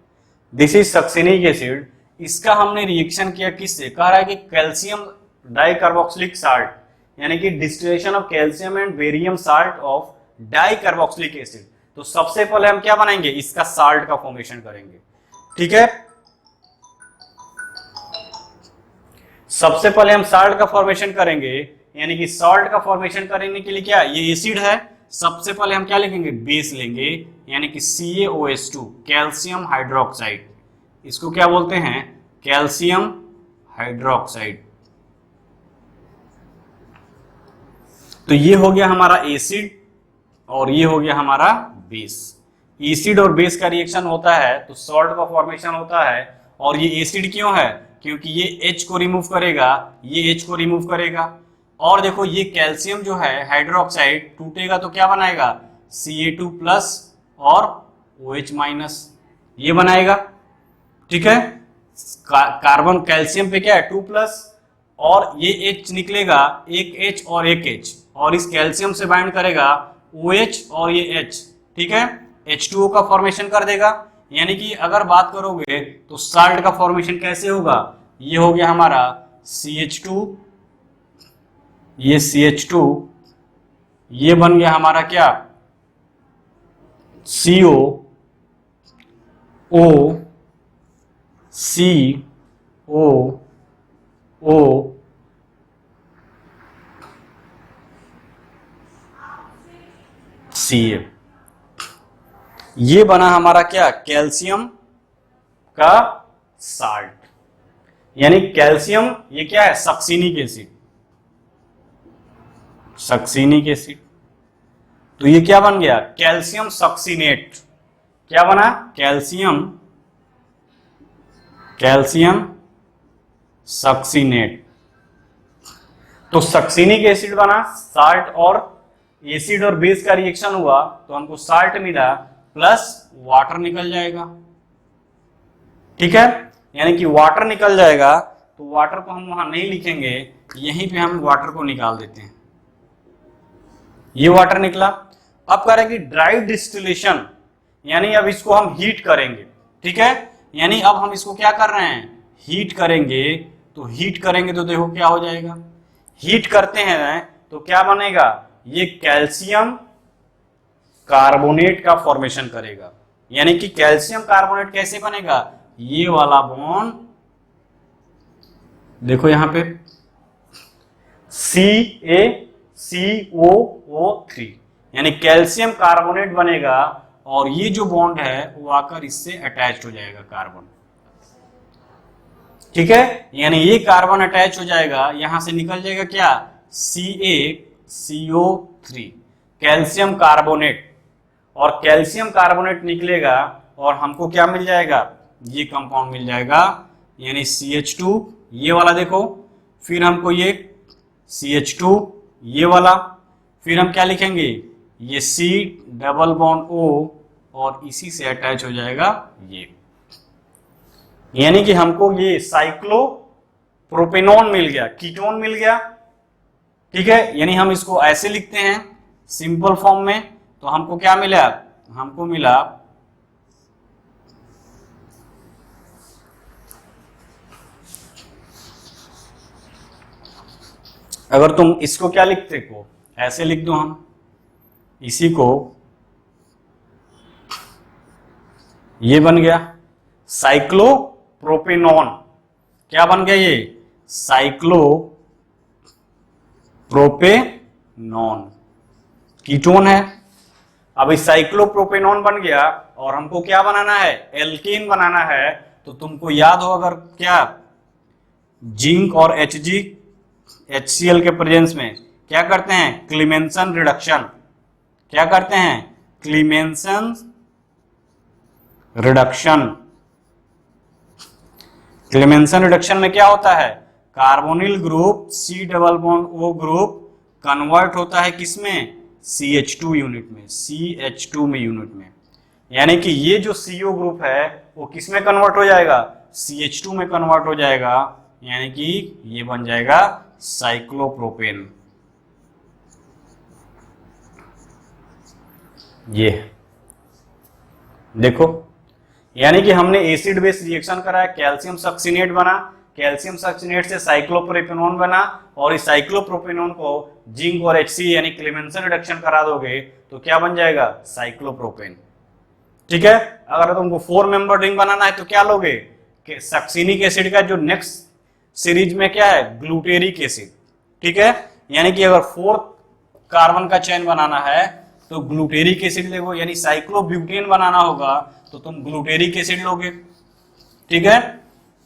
दिस इज सक्सिनिक एसिड। इसका हमने रिएक्शन किया किससे, कह रहा है कि कैल्शियम डाइकार्बोक्सिलिक साल्ट, यानी कि distillation of calcium and barium salt of dicarboxylic acid. तो सबसे पहले हम क्या बनाएंगे, इसका साल्ट का फॉर्मेशन करेंगे। ठीक है, सबसे पहले हम साल्ट का फॉर्मेशन करेंगे, यानी कि साल्ट का फॉर्मेशन करने के लिए क्या, ये एसिड है, सबसे पहले हम क्या लिखेंगे, बेस लेंगे, यानी कि CaOH2, कैल्शियम हाइड्रोक्साइड। इसको क्या बोलते हैं, कैल्शियम हाइड्रोक्साइड। तो ये हो गया हमारा एसिड और ये हो गया हमारा बेस। एसिड और बेस का रिएक्शन होता है तो सॉल्ट का फॉर्मेशन होता है। और ये एसिड क्यों है, क्योंकि ये H को रिमूव करेगा, ये H को रिमूव करेगा। और देखो ये कैल्शियम जो है हाइड्रोक्साइड टूटेगा तो क्या बनाएगा, Ca2 प्लस और OH माइनस, ये बनाएगा। ठीक है, कार्बन कैल्शियम पे क्या है 2 प्लस, और ये H निकलेगा, एक H और एक H, और इस कैल्शियम से बाइंड करेगा OH और ये H। ठीक है, H2O का फॉर्मेशन कर देगा। यानी कि अगर बात करोगे तो साल्ट का फॉर्मेशन कैसे होगा, ये हो गया हमारा CH2, ये CH2, ये बन गया हमारा क्या, CO, O, C, O, O, Ca। ये बना हमारा क्या, कैल्शियम का साल्ट। यानी कैल्शियम ये क्या है, सक्सिनिक एसिड, सक्सिनिक एसिड। तो ये क्या बन गया, कैल्शियम सक्सिनेट। क्या बना, कैल्शियम सक्सिनेट। तो सक्सिनिक एसिड बना, साल्ट और एसिड और बेस का रिएक्शन हुआ तो हमको साल्ट मिला प्लस वाटर निकल जाएगा। ठीक है, यानी कि वाटर निकल जाएगा, तो वाटर को हम वहां नहीं लिखेंगे, यहीं पे हम वाटर को निकाल देते हैं। ये वाटर निकला। अब कह रहे हैं कि ड्राई डिस्टिलेशन, यानी अब इसको हम हीट करेंगे। ठीक है, यानी अब हम इसको क्या कर रहे हैं, हीट करेंगे। तो हीट करेंगे तो देखो क्या हो जाएगा, हीट करते हैं तो क्या बनेगा, ये कैल्शियम कार्बोनेट का फॉर्मेशन करेगा। यानी कि कैल्शियम कार्बोनेट कैसे बनेगा, ये वाला बॉन्ड देखो यहां पे CaCOO3, यानी कैल्शियम कार्बोनेट बनेगा और ये जो बॉन्ड है वो आकर इससे अटैच हो जाएगा कार्बन। ठीक है, यानी ये कार्बन अटैच हो जाएगा, यहां से निकल जाएगा क्या, CaCO3। कैल्शियम कार्बोनेट, और कैल्शियम कार्बोनेट निकलेगा और हमको क्या मिल जाएगा, ये कंपाउंड मिल जाएगा, यानी CH2 ये वाला देखो, फिर हमको ये CH2 ये वाला, फिर हम क्या लिखेंगे, ये C डबल बॉन्ड O, और इसी से अटैच हो जाएगा ये, यानी कि हमको ये साइक्लोप्रोपेनॉन मिल गया, कीटोन मिल गया। ठीक है, यानी हम इसको ऐसे लिखते हैं सिंपल फॉर्म में, तो हमको क्या मिला, हमको मिला अगर तुम इसको क्या लिखते को, ऐसे लिख दो हम इसी को, ये बन गया साइक्लोप्रोपेनॉन। क्या बन गया ये, साइक्लोप्रोपेनॉन, कीटोन है। अब इस साइक्लोप्रोपेनॉन बन गया और हमको क्या बनाना है, एल्कीन बनाना है। तो तुमको याद हो अगर क्या, जिंक और HCl के प्रेजेंस में क्या करते हैं, क्लीमेंसन रिडक्शन। क्या करते हैं, क्लीमेंसन रिडक्शन। क्लीमेंसन रिडक्शन में क्या होता है, carbonyl group C double bond O group convert होता है किसमें, CH2 यूनिट में, CH2 में यूनिट में। यानी कि ये जो CO ग्रुप है वो किस में कन्वर्ट हो जाएगा, CH2 में कन्वर्ट हो जाएगा, यानी कि ये बन जाएगा साइक्लोप्रोपेन। ये देखो, यानी कि हमने एसिड बेस रिएक्शन कराया, कैल्शियम सक्सिनेट बना, कैल्शियम सक्सिनेट से साइक्लोप्रोपेनॉन बना, और इस साइक्लोप्रोपेनॉन को जिंक और HC यानी क्लेमेंसन रिडक्शन करा दोगे तो क्या बन जाएगा, साइक्लोप्रोपेन। ठीक है, अगर तुमको 4 मेंबर रिंग बनाना है तो क्या लोगे, कि सक्सिनिक एसिड का जो नेक्स्ट सीरीज में क्या है, ग्लूटेरिक एसिड। ठीक है, यानी कि अगर 4 कार्बन का चेन बनाना है तो ग्लूटेरिक एसिड देखो, यानी साइक्लोब्यूटेन बनाना होगा तो तुम ग्लूटेरिक एसिड लोगे। ठीक है,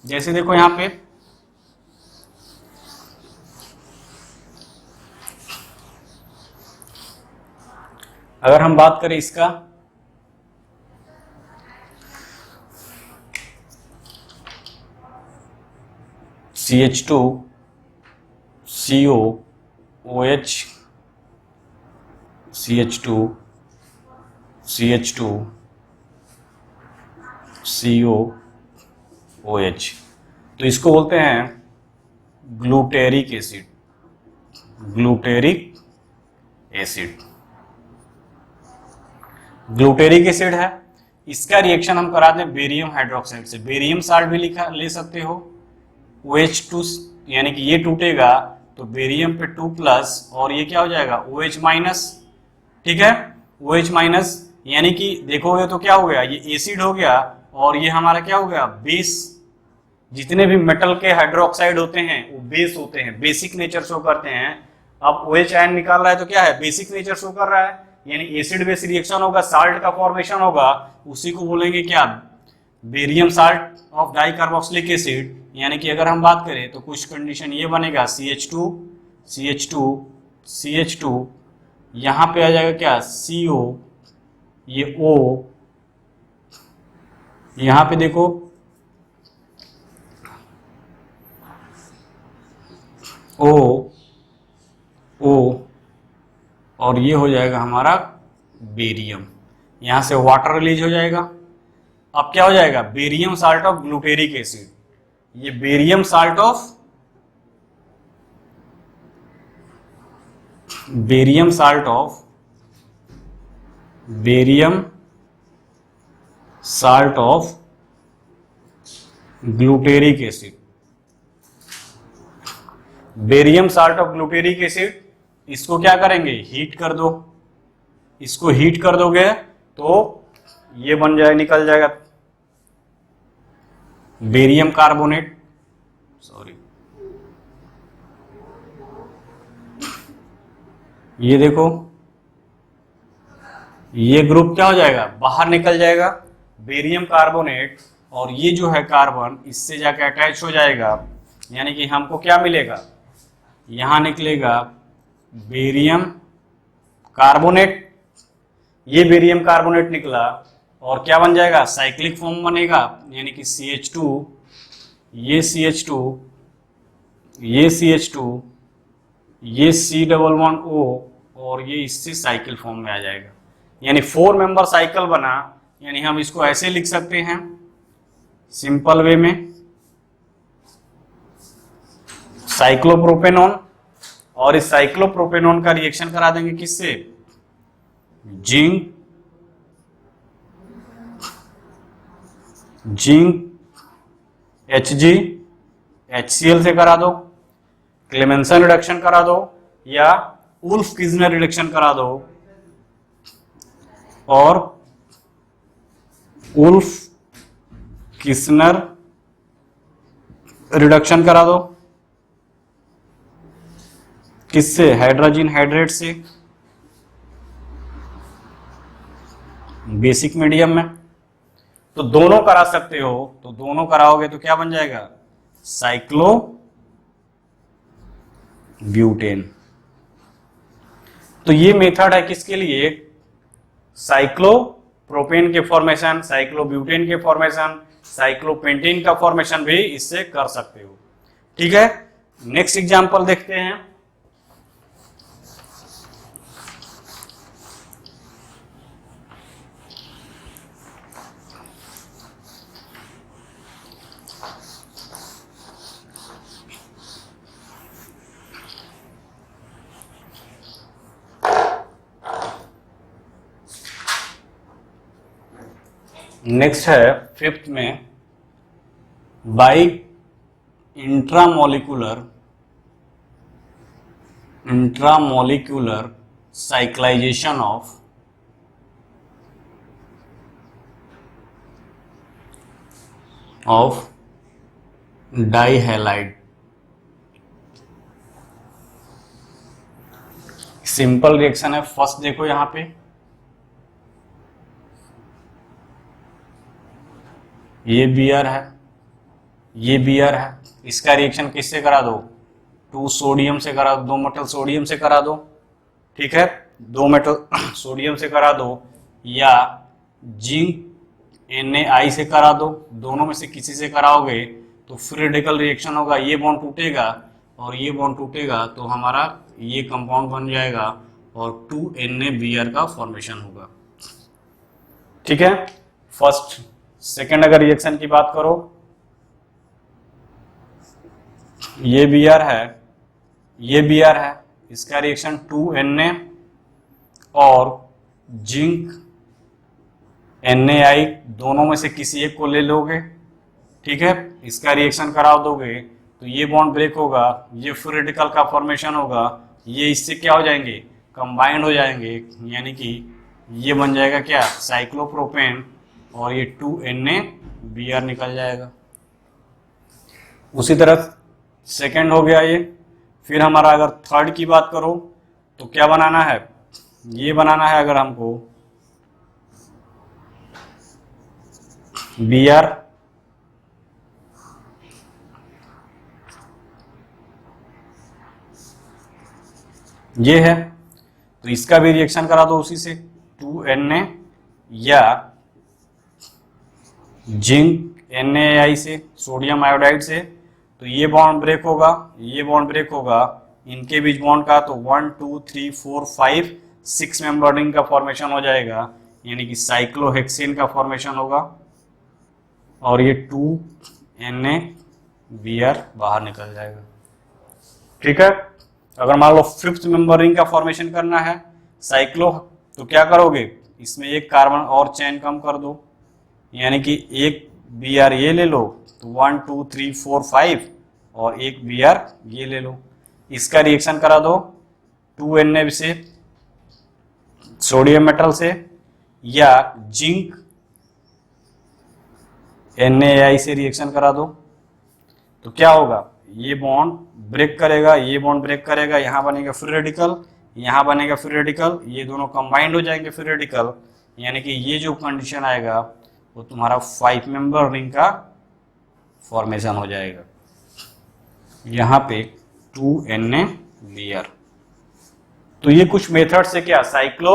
जैसे देखो यहां पे अगर हम बात करें इसका, CH2 CO OH, CH2 CH2 CO OH, तो इसको बोलते हैं glutaric acid, glutaric acid. Glutaric acid है, इसका रिएक्शन हम कराते हैं बेरियम हाइड्रोक्साइड से। बेरियम साल्ट भी लिखा ले सकते हो, OH2 यानी कि ये टूटेगा तो बेरियम पे 2+ और ये क्या हो जाएगा, OH-। ठीक है, OH-, यानी कि देखोगे तो क्या हो गया, ये एसिड हो गया और ये हमारा क्या हो गया, बेस। जितने भी मेटल के हाइड्रोक्साइड होते हैं वो बेस होते हैं, बेसिक नेचर शो करते हैं। अब OH आयन निकाल रहा है तो क्या है, बेसिक नेचर शो कर रहा है, यानी एसिड बेस रिएक्शन होगा, साल्ट का फॉर्मेशन होगा, उसी को बोलेंगे क्या, barium salt of dicarboxylic acid. यानी कि अगर हम बात करें तो कुछ कंडीशन ये बनेगा, CH2 CH2 CH2, यहां पे आ जाएगा क्या, CO, ये O, यहां पे देखो O और ये हो जाएगा हमारा बेरियम, यहां से वाटर रिलीज हो जाएगा। अब क्या हो जाएगा, barium salt of glutaric acid, ये barium salt of barium salt of glutaric acid, barium salt of glutaric acid. इसको क्या करेंगे, हीट कर दो, इसको हीट कर दोगे तो ये बन जाए, निकल जाएगा बेरियम कार्बोनेट, सॉरी, ये देखो ये ग्रुप क्या हो जाएगा, बाहर निकल जाएगा बेरियम कार्बोनेट, और ये जो है कार्बन इससे जाके अटैच हो जाएगा, यानी कि हमको क्या मिलेगा, यहां निकलेगा बेरियम कार्बोनेट, ये बेरियम कार्बोनेट निकला और क्या बन जाएगा, साइक्लिक फॉर्म बनेगा, यानी कि CH2, ये CH2, ये CH2, ये C11O और ये इससे साइकिल फॉर्म में आ जाएगा, यानी 4 मेंबर साइकिल बना। यानी हम इसको ऐसे लिख सकते हैं सिंपल वे में, साइक्लोप्रोपेनॉन, और इस साइक्लोप्रोपेनॉन का रिएक्शन करा देंगे किससे, जिंक Hg, HCl से करा दो, क्लेमेंसन रिडक्शन करा दो, या उल्फ किजनर रिडक्शन करा दो, और उल्फ किस्नर रिडक्शन करा दो किससे, हाइड्रोजन हाइड्रेट से, बेसिक मीडियम में। तो दोनों करा सकते हो, तो दोनों कराओगे तो क्या बन जाएगा, साइक्लो ब्यूटेन। तो ये मेथड है किसके लिए, साइक्लोप्रोपेन के फॉर्मेशन, साइक्लोब्यूटेन के फॉर्मेशन, साइक्लोपेंटेन का फॉर्मेशन भी इससे कर सकते हो। ठीक है, नेक्स्ट एग्जांपल देखते हैं। नेक्स्ट है 5th में, by intramolecular cyclization of dihalide. Simple reaction है। फर्स्ट देखो यहां पे, ये Br है, ये Br है, इसका रिएक्शन किससे करा दो, 2 सोडियम से करा दो, 2 मेटल सोडियम से करा दो। ठीक है, 2 मेटल सोडियम से करा दो, या जिंक Na से करा दो। दोनों में से किसी से कराओगे तो फ्री रेडिकल रिएक्शन होगा, ये बॉन्ड टूटेगा और ये बॉन्ड टूटेगा, तो हमारा ये कंपाउंड बन जाएगा और 2NaBr का फॉर्मेशन होगा। ठीक है, फर्स्ट। सेकेंड अगर रिएक्शन की बात करो, ये Br है, ये Br है, इसका रिएक्शन 2Na और जिंक Na, दोनों में से किसी एक को ले लोगे। ठीक है, इसका रिएक्शन करा दोगे तो ये बॉन्ड ब्रेक होगा, ये फ्री रेडिकल का फॉर्मेशन होगा, ये इससे क्या हो जाएंगे, कंबाइंड हो जाएंगे, यानी कि ये बन जाएगा क्या, साइक्लोप्रोपेन, और ये 2NaBr निकल जाएगा। उसी तरह सेकेंड हो गया ये। फिर हमारा अगर थर्ड की बात करो तो क्या बनाना है, ये बनाना है अगर हमको Br ये है, तो इसका भी रिएक्शन करा दो उसी से, 2Na या जिंक NaAi से, सोडियम आयोडाइड से, तो ये बॉन्ड ब्रेक होगा, ये बॉन्ड ब्रेक होगा, इनके बीच बॉन्ड का तो 1 2 3 4 5 6 मेंबर रिंग का फॉर्मेशन हो जाएगा, यानी कि साइक्लोहेक्सेन का फॉर्मेशन होगा, और ये 2NaBr बाहर निकल जाएगा। ठीक है, अगर मान लो 5th मेंबर रिंग का फॉर्मेशन करना है साइक्लो, तो क्या करोगे, इसमें एक कार्बन और चेन कम कर दो, यानी कि एक Br ये ले लो, तो 1 2 3 4 5 और एक Br ये ले लो, इसका रिएक्शन करा दो 2Na से, सोडियम मेटल से, या जिंक NaAi से रिएक्शन करा दो, तो क्या होगा, ये बॉन्ड ब्रेक करेगा, ये बॉन्ड ब्रेक करेगा, यहाँ बनेगा फ्री रेडिकल, यहाँ बनेगा फ्री रेडिकल, ये दोनों कंबाइंड हो जाएंगे फ्री रेडिकल, यानी कि ये जो कंडीशन आएगा वो तुम्हारा 5 मेंबर रिंग का फॉर्मेशन हो जाएगा, यहाँ पे 2NaBr। तो ये कुछ मेथड से क्या साइक्लो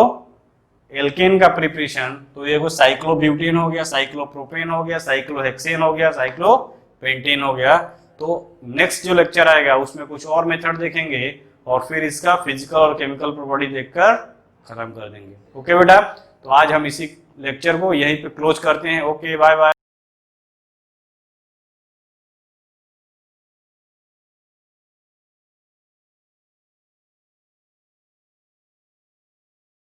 एल्केन का प्रिपरेशन, तो ये को साइक्लोब्यूटेन हो गया, साइक्लोप्रोपेन हो गया, साइक्लोहेक्सेन हो गया, साइक्लोपेंटेन हो गया। तो नेक्स्ट जो लेक्चर आएगा उसमें कुछ और मेथड देखेंगे और फिर इसका फिजिकल और केमिकल प्रॉपर्टी देखकर खत्म कर देंगे। ओके बेटा, तो आज हम इसी लेक्चर को यहीं पे क्लोज करते हैं। Okay, bye bye.